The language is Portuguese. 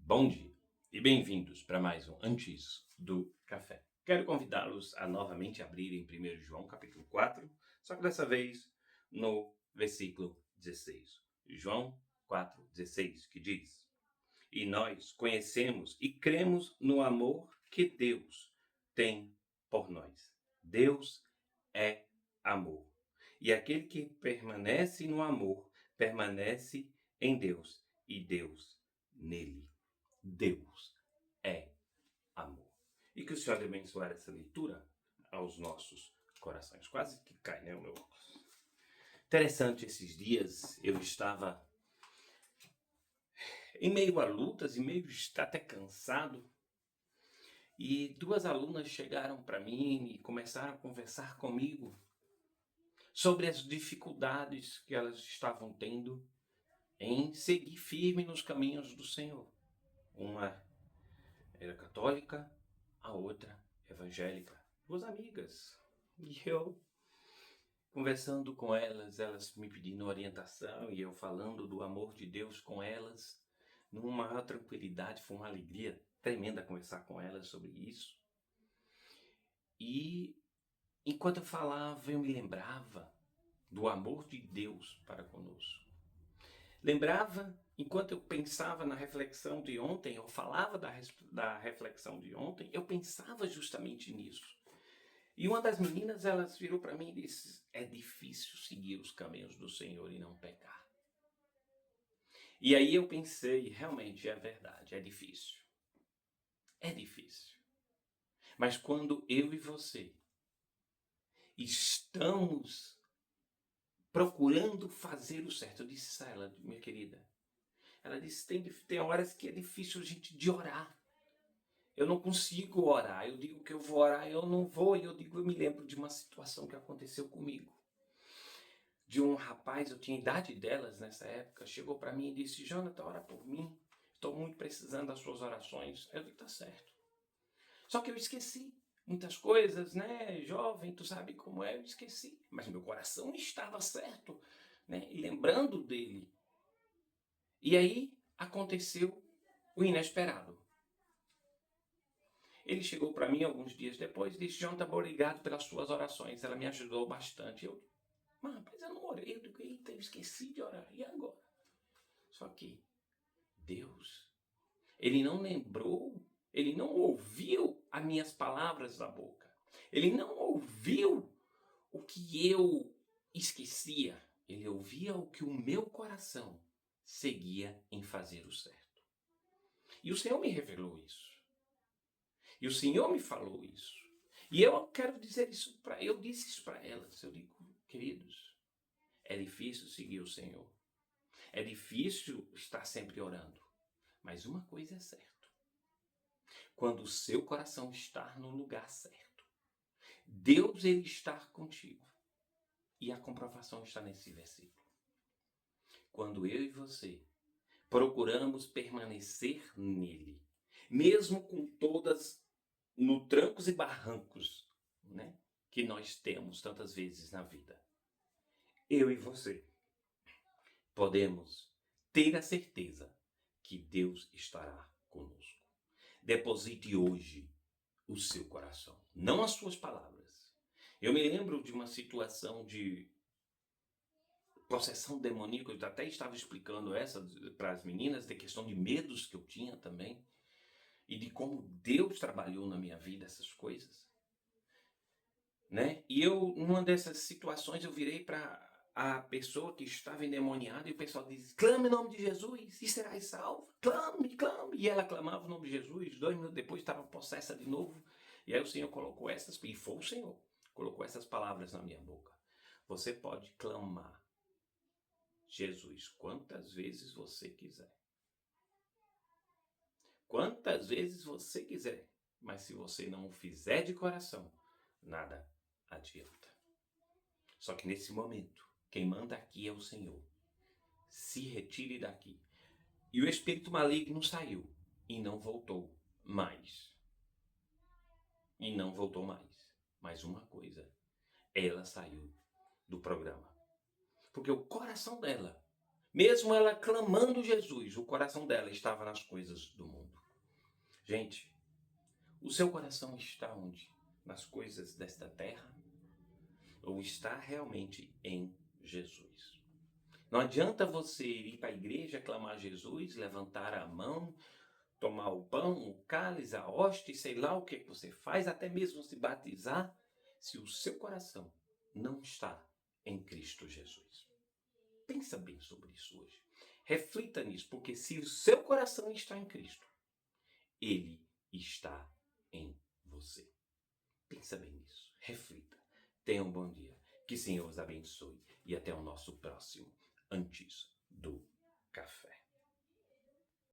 Bom dia e bem-vindos para mais um Antes do Café. Quero convidá-los a novamente abrirem 1 João capítulo 4, só que dessa vez no versículo 16. João 4,16, que diz: E nós conhecemos e cremos no amor que Deus tem por nós. Deus é amor. E aquele que permanece no amor, permanece em Deus e Deus nele. Deus é amor. E que o Senhor abençoe essa leitura aos nossos corações. Quase que cai, né, o meu óculos. Interessante, esses dias eu estava em meio a lutas, em meio a estar até cansado, e duas alunas chegaram para mim e começaram a conversar comigo sobre as dificuldades que elas estavam tendo em seguir firme nos caminhos do Senhor. Uma era católica, a outra evangélica. Duas amigas. E eu, conversando com elas, elas me pedindo orientação e eu falando do amor de Deus com elas, numa maior tranquilidade. Foi uma alegria tremenda conversar com elas sobre isso. E enquanto eu falava, eu me lembrava do amor de Deus para conosco. Lembrava, enquanto eu pensava na reflexão de ontem, eu falava da reflexão de ontem, eu pensava justamente nisso. E uma das meninas, elas virou para mim e disse: é difícil seguir os caminhos do Senhor e não pecar. E aí eu pensei, realmente é verdade, é difícil. É difícil. Mas quando eu e você estamos procurando fazer o certo, eu disse a ela, minha querida, ela disse: tem horas que é difícil a gente de orar. Eu não consigo orar. Eu digo que eu vou orar, eu não vou. E eu me lembro de uma situação que aconteceu comigo. De um rapaz, eu tinha a idade delas nessa época, chegou para mim e disse: Jonathan, ora por mim. Estou muito precisando das suas orações. Eu digo: tá certo. Só que eu esqueci muitas coisas, né? Jovem, tu sabe como é, eu esqueci. Mas meu coração estava certo, né? E lembrando dele. E aí aconteceu o inesperado. Ele chegou para mim alguns dias depois e disse: Jonathan, obrigado pelas suas orações, ela me ajudou bastante. Mas rapaz, eu não orei. Eu digo: eita, eu esqueci de orar, e agora? Só que Deus, ele não lembrou, ele não ouviu as minhas palavras da boca. Ele não ouviu o que eu esquecia. Ele ouvia o que o meu coração seguia em fazer o certo. E o Senhor me revelou isso. E o Senhor me falou isso. E eu quero dizer isso eu disse isso para elas. Eu digo: queridos, é difícil seguir o Senhor. É difícil estar sempre orando. Mas uma coisa é certa. Quando o seu coração está no lugar certo, Deus, ele está contigo. E a comprovação está nesse versículo. Quando eu e você procuramos permanecer nele, mesmo com todas no trancos e barrancos, né, que nós temos tantas vezes na vida, eu e você podemos ter a certeza que Deus estará conosco. Deposite hoje o seu coração, não as suas palavras. Eu me lembro de uma situação de possessão demoníaca, eu até estava explicando essa para as meninas, de questão de medos que eu tinha também, e de como Deus trabalhou na minha vida essas coisas, né? E eu, numa dessas situações, eu virei para a pessoa que estava endemoniada e o pessoal diz: clame o nome de Jesus e serás salvo. Clame, clame. E ela clamava o nome de Jesus, 2 minutos depois estava possessa de novo. E aí o Senhor colocou e foi o Senhor, colocou essas palavras na minha boca. Você pode clamar Jesus quantas vezes você quiser. Quantas vezes você quiser. Mas se você não o fizer de coração, nada adianta. Só que nesse momento, quem manda aqui é o Senhor. Se retire daqui. E o espírito maligno saiu e não voltou mais. E não voltou mais. Mas uma coisa, ela saiu do programa. Porque o coração dela Mesmo ela clamando Jesus, o coração dela estava nas coisas do mundo. Gente, o seu coração está onde? Nas coisas desta terra? Ou está realmente em Jesus? Não adianta você ir para a igreja, clamar a Jesus, levantar a mão, tomar o pão, o cálice, a hóstia, sei lá o que você faz, até mesmo se batizar, se o seu coração não está em Cristo Jesus. Pensa bem sobre isso hoje. Reflita nisso, porque se o seu coração está em Cristo, Ele está em você. Pensa bem nisso. Reflita. Tenha um bom dia. Que o Senhor os abençoe. E até o nosso próximo Antes do Café.